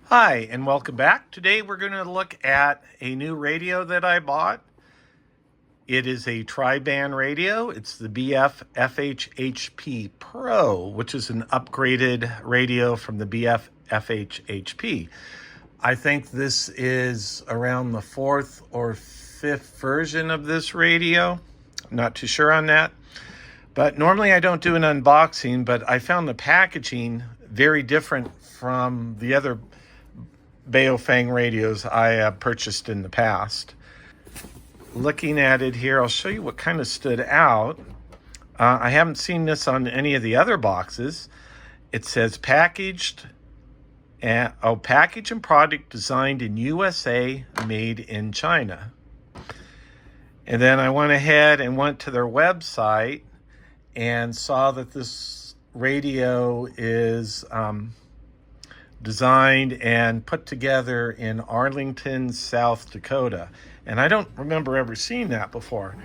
Hi, and welcome back. Today we're going to look at a new radio that I bought. It is a tri-band radio. It's the BF-F8HP PRO, which is an upgraded radio from the BF-F8HP. I think this is around the fourth or fifth version of this radio. I'm not too sure on that. But normally I don't do an unboxing, but I found the packaging very different from the other Baofeng radios I purchased in the past. Looking at it here, I'll show you what kind of stood out. I haven't seen this on any of the other boxes. It says package and product designed in USA, made in China. And then I went ahead and went to their website and saw that this radio is designed and put together in Arlington, South Dakota. And I don't remember ever seeing that before.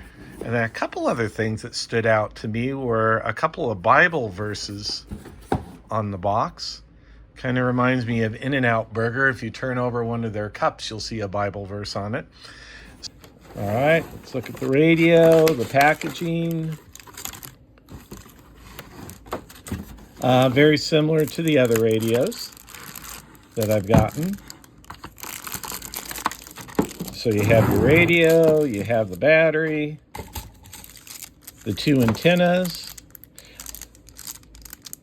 And then a couple other things that stood out to me were a couple of Bible verses on the box. Kind of reminds me of In-N-Out Burger. If you turn over one of their cups, you'll see a Bible verse on it. All right, let's look at the radio, the packaging. Very similar to the other radios that I've gotten. So you have your radio, you have the battery, the two antennas.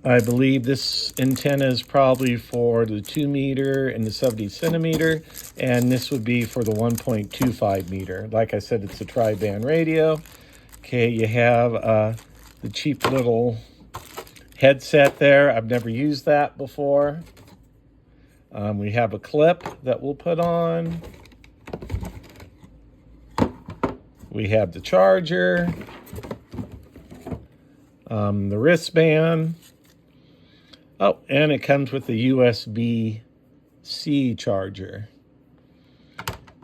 I believe this antenna is probably for the 2 meter and the 70 centimeter, and this would be for the 1.25 meter. Like I said, it's a tri-band radio. Okay, you have the cheap little headset there. I've never used that before. We have a clip that we'll put on. We have the charger, the wristband. Oh, and it comes with the USB-C charger.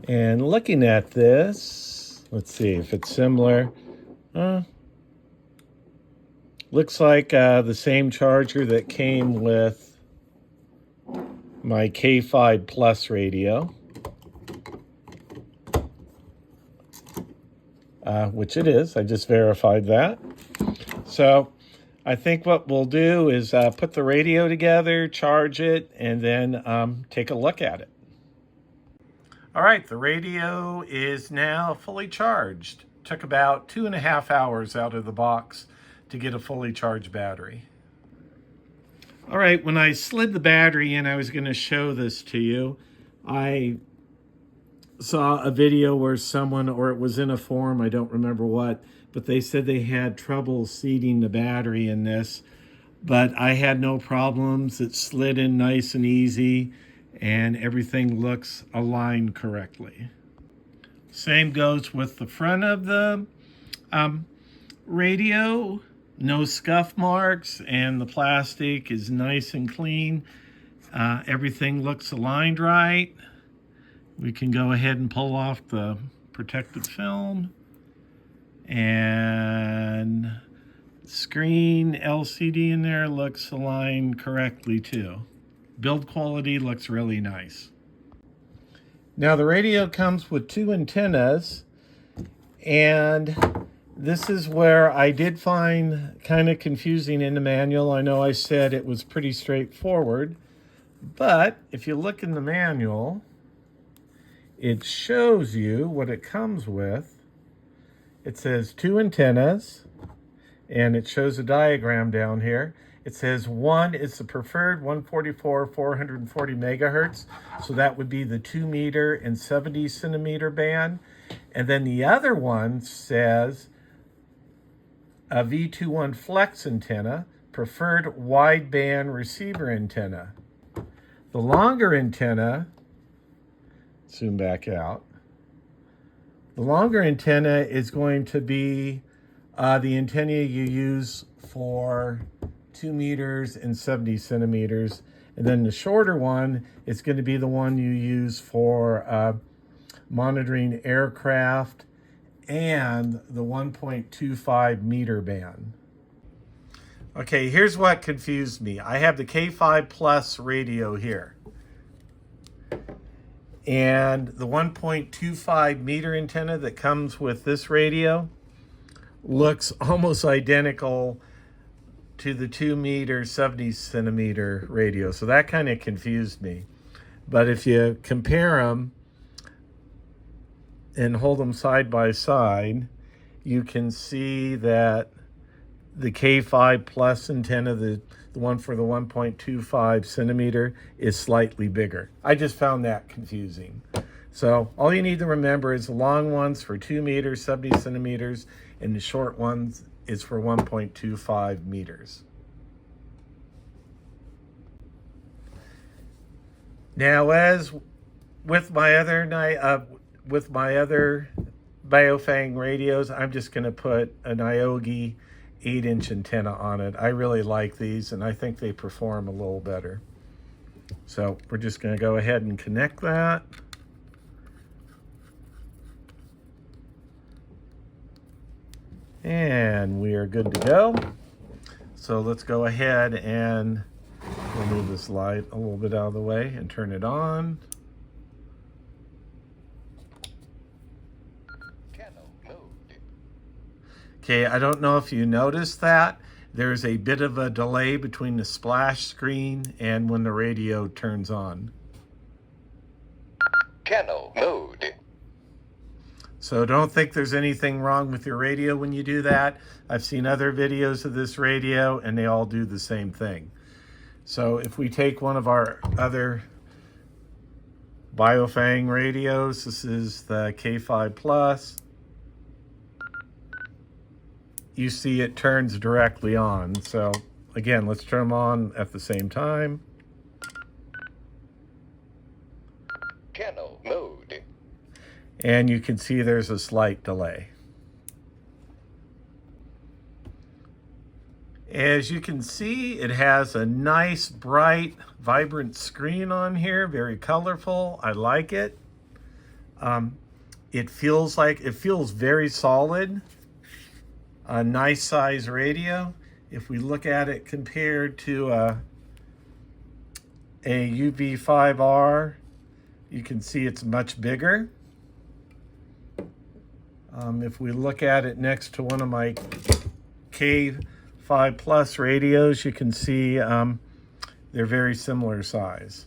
And looking at this, let's see if it's similar. Looks like the same charger that came with my K5 Plus radio, which it is. I just verified that. So I think what we'll do is put the radio together, charge it, and then take a look at it. All right, the radio is now fully charged. Took about 2.5 hours out of the box to get a fully charged battery. All right, when I slid the battery in, I was going to show this to you. I saw a video where someone, or it was in a forum, I don't remember what, but they said they had trouble seating the battery in this, but I had no problems. It slid in nice and easy, and everything looks aligned correctly. Same goes with the front of the radio. No scuff marks, and the plastic is nice and clean. Everything looks aligned right. We can go ahead and pull off the protective film. And screen LCD in there looks aligned correctly too. Build quality looks really nice. Now the radio comes with two antennas, and this is where I did find kind of confusing in the manual. I know I said it was pretty straightforward, but if you look in the manual, it shows you what it comes with. It says two antennas, and it shows a diagram down here. It says one is the preferred 144, 440 megahertz. So that would be the 2 meter and 70 centimeter band. And then the other one says a V21 flex antenna, preferred wideband receiver antenna. The longer antenna, zoom back out, the longer antenna is going to be the antenna you use for 2 meters and 70 centimeters. And then the shorter one is going to be the one you use for monitoring aircraft and the 1.25 meter band. Okay, here's what confused me. I have the K5 Plus radio here. And the 1.25 meter antenna that comes with this radio looks almost identical to the 2 meter 70 centimeter radio. So that kind of confused me. But if you compare them and hold them side by side, you can see that the K5 Plus antenna, the one for the 1.25 centimeter, is slightly bigger. I just found that confusing. So all you need to remember is the long ones for 2 meters, 70 centimeters, and the short ones is for 1.25 meters. Now, as with my other Biofang radios, I'm just going to put an Iogi 8-inch antenna on it. I really like these, and I think they perform a little better. So we're just going to go ahead and connect that. And we are good to go. So let's go ahead and we'll move this light a little bit out of the way and turn it on. Okay, I don't know if you noticed that. There's a bit of a delay between the splash screen and when the radio turns on. Channel mode. So don't think there's anything wrong with your radio when you do that. I've seen other videos of this radio and they all do the same thing. So if we take one of our other Biofang radios, this is the K5 Plus. You see it turns directly on. So again, let's turn them on at the same time. Channel mode. And you can see there's a slight delay. As you can see, it has a nice, bright, vibrant screen on here, very colorful. I like it. It feels very solid. A nice size radio. If we look at it compared to a UV5R, you can see it's much bigger. If we look at it next to one of my K5 Plus radios, you can see they're very similar size.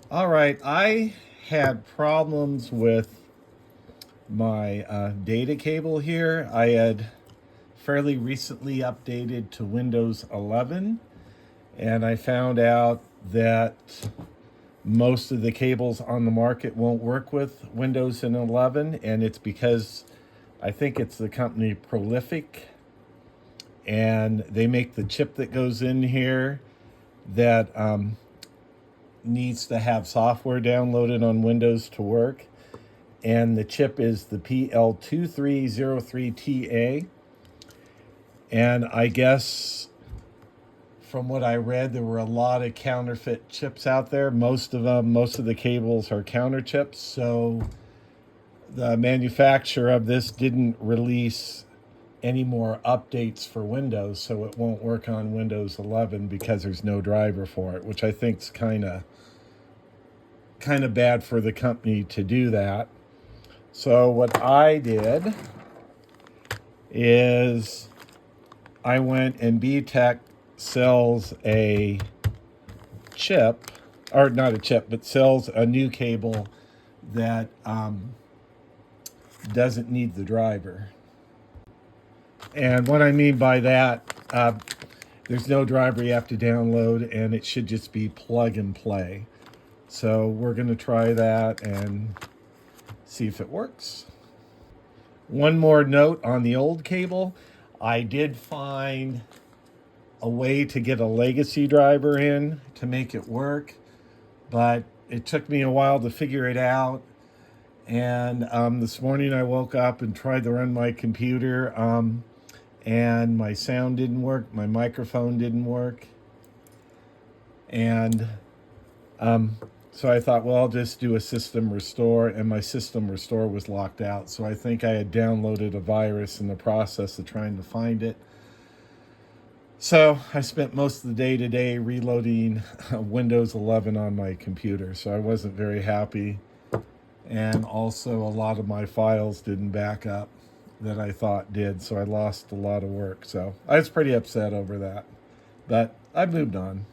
All right, I had problems with my data cable here. I had fairly recently updated to Windows 11, and I found out that most of the cables on the market won't work with Windows 11, and it's because I think it's the company Prolific, and they make the chip that goes in here that needs to have software downloaded on Windows to work. And the chip is the PL2303TA. And I guess from what I read, there were a lot of counterfeit chips out there. Most of the cables are counter chips. So the manufacturer of this didn't release any more updates for Windows, so it won't work on Windows 11 because there's no driver for it, which I think is kind of bad for the company to do that. So what I did is I went, and BTECH sells a chip, or not a chip, but sells a new cable that doesn't need the driver. And what I mean by that, there's no driver you have to download, and it should just be plug and play. So we're going to try that and see if it works. One more note on the old cable. I did find a way to get a legacy driver in to make it work, but it took me a while to figure it out. And this morning I woke up and tried to run my computer, and my sound didn't work, my microphone didn't work. And so I thought, well, I'll just do a system restore, and my system restore was locked out. So I think I had downloaded a virus in the process of trying to find it. So I spent most of the day today reloading Windows 11 on my computer, so I wasn't very happy. And also a lot of my files didn't back up that I thought did, so I lost a lot of work. So I was pretty upset over that, but I moved on.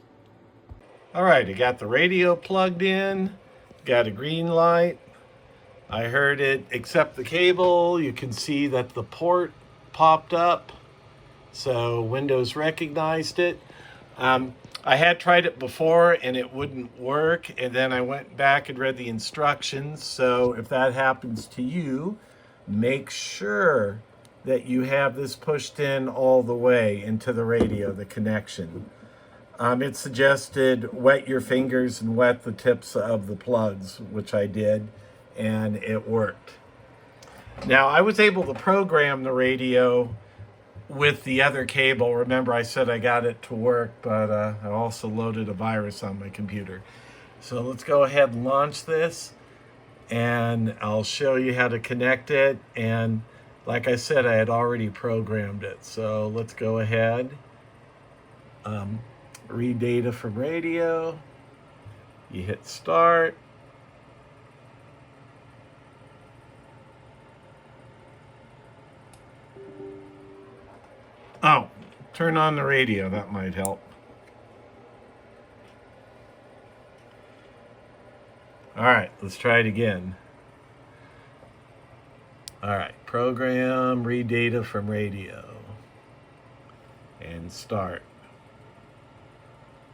All right, I got the radio plugged in, got a green light. I heard it accept the cable. You can see that the port popped up, so Windows recognized it. I had tried it before and it wouldn't work, and then I went back and read the instructions. So if that happens to you, make sure that you have this pushed in all the way into the radio, the connection. It suggested wet your fingers and wet the tips of the plugs, which I did, and it worked. Now, I was able to program the radio with the other cable. Remember, I said I got it to work, but I also loaded a virus on my computer. So let's go ahead and launch this, and I'll show you how to connect it. And like I said, I had already programmed it. So let's go ahead. Read data from radio. You hit start. Oh, turn on the radio. That might help. All right, let's try it again. All right, program, read data from radio, and start.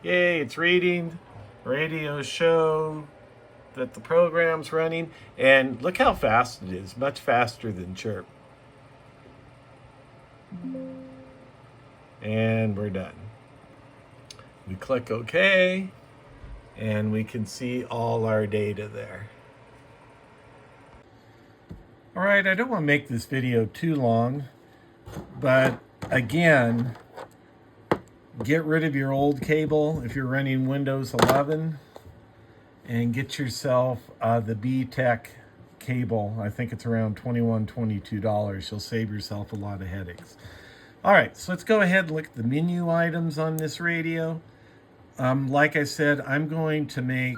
Yay, it's reading. Radio show that the program's running, and look how fast it is, much faster than Chirp. And we're done. We click OK, and we can see all our data there. All right, I don't want to make this video too long, but again, get rid of your old cable if you're running Windows 11 and get yourself the BTECH cable. I think it's around $21, $22. You'll save yourself a lot of headaches. All right, so let's go ahead and look at the menu items on this radio. Like I said, I'm going to make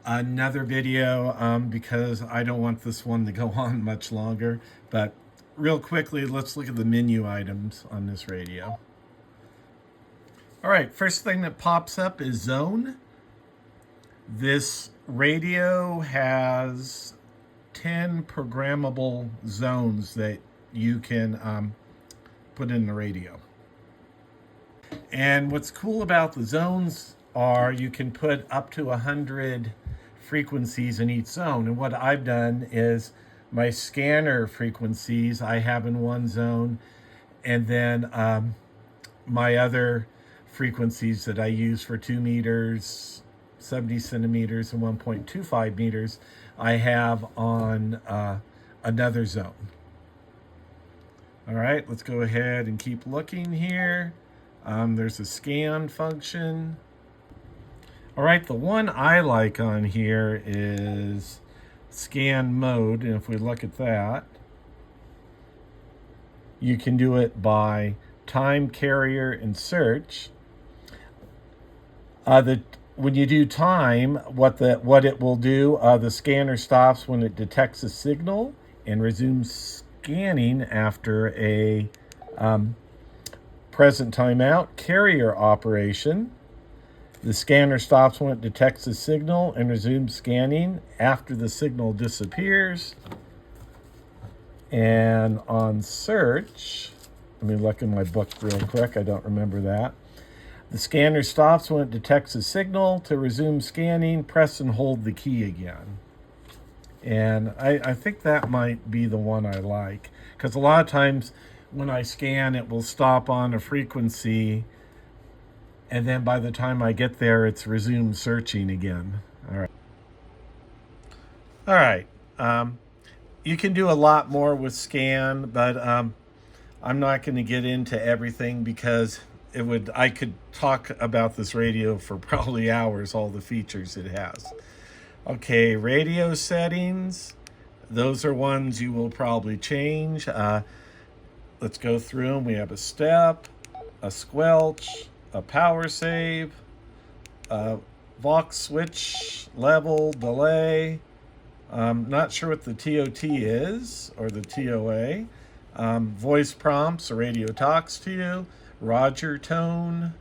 another video because I don't want this one to go on much longer. But real quickly, let's look at the menu items on this radio. All right, first thing that pops up is zone. This radio has 10 programmable zones that you can put in the radio. And what's cool about the zones are you can put up to 100 frequencies in each zone. And what I've done is my scanner frequencies I have in one zone, and then my other frequencies that I use for 2 meters, 70 centimeters, and 1.25 meters, I have on another zone. All right, let's go ahead and keep looking here. There's a scan function. All right, the one I like on here is scan mode. And if we look at that, you can do it by time, carrier, and search. When you do time, what it will do, the scanner stops when it detects a signal and resumes scanning after a present timeout. Carrier operation. The scanner stops when it detects a signal and resumes scanning after the signal disappears. And on search, let me look in my book real quick. I don't remember that. The scanner stops when it detects a signal. To resume scanning, press and hold the key again. And I think that might be the one I like, because a lot of times when I scan, it will stop on a frequency, and then by the time I get there, it's resumed searching again. All right. All right. You can do a lot more with scan, but I'm not going to get into everything because I could talk about this radio for probably hours, all the features it has. Okay, radio settings. Those are ones you will probably change. Let's go through them. We have a step, a squelch, a power save, a Vox switch, level, delay. Not sure what the TOT is, or the TOA. Voice prompts, a radio talks to you. Roger tone,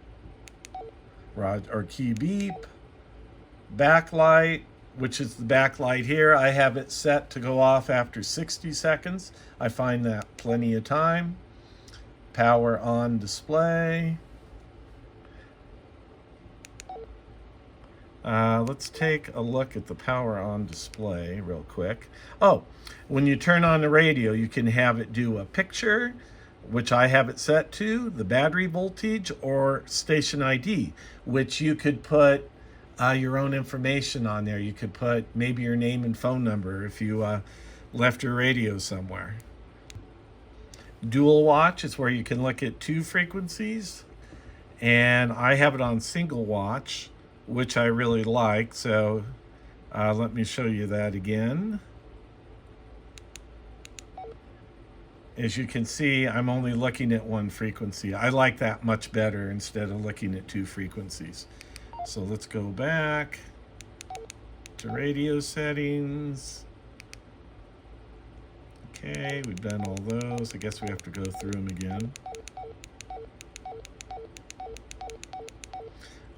or key beep. Backlight, which is the backlight here. I have it set to go off after 60 seconds. I find that plenty of time. Power on display. Let's take a look at the power on display real quick. Oh, when you turn on the radio, you can have it do a picture, which I have it set to, the battery voltage, or station ID, which you could put your own information on there. You could put maybe your name and phone number if you left your radio somewhere. Dual watch is where you can look at 2 frequencies, and I have it on single watch, which I really like. So let me show you that again. As you can see, I'm only looking at 1 frequency. I like that much better instead of looking at 2 frequencies. So let's go back to radio settings. Okay, we've done all those. I guess we have to go through them again.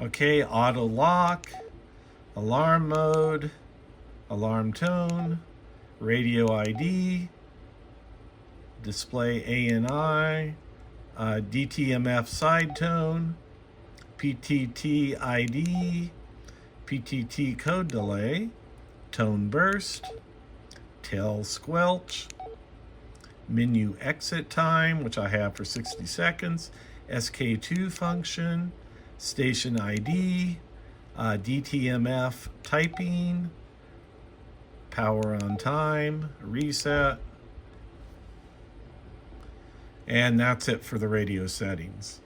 Okay, auto lock, alarm mode, alarm tone, radio ID, display ANI, DTMF side tone, PTT ID, PTT code delay, tone burst, tail squelch, menu exit time, which I have for 60 seconds, SK2 function, station ID, DTMF typing, power on time, reset, and that's it for the radio settings.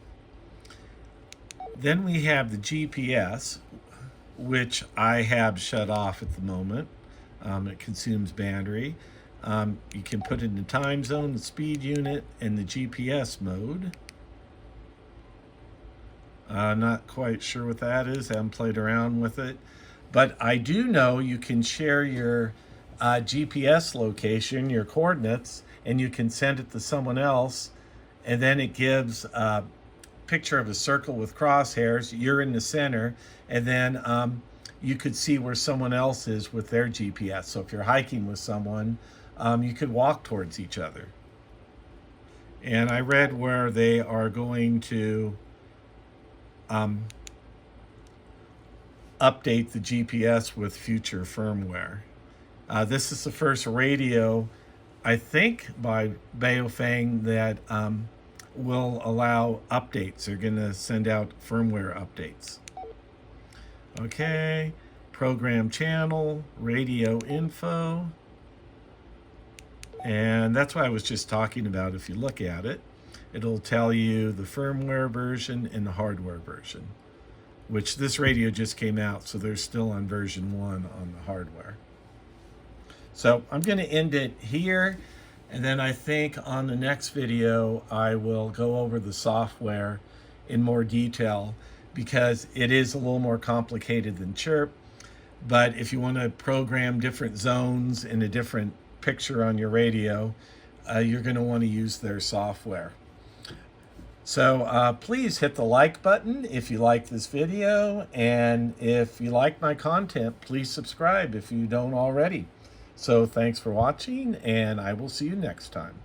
Then we have the GPS, which I have shut off at the moment. It consumes battery. You can put it in the time zone, the speed unit, and the GPS mode. Not quite sure what that is. I haven't played around with it. But I do know you can share your GPS location, your coordinates, and you can send it to someone else. And then it gives a picture of a circle with crosshairs. You're in the center. And then you could see where someone else is with their GPS. So if you're hiking with someone, you could walk towards each other. And I read where they are going to update the GPS with future firmware. This is the first radio, I think, by Baofeng that will allow updates. They're going to send out firmware updates. Okay, program channel, radio info. And that's what I was just talking about. If you look at it, it'll tell you the firmware version and the hardware version, which this radio just came out, so they're still on version 1 on the hardware. So I'm going to end it here, and then I think on the next video I will go over the software in more detail, because it is a little more complicated than Chirp. But if you want to program different zones in a different picture on your radio, you're going to want to use their software. So please hit the like button if you like this video, and if you like my content, please subscribe if you don't already. So thanks for watching, and I will see you next time.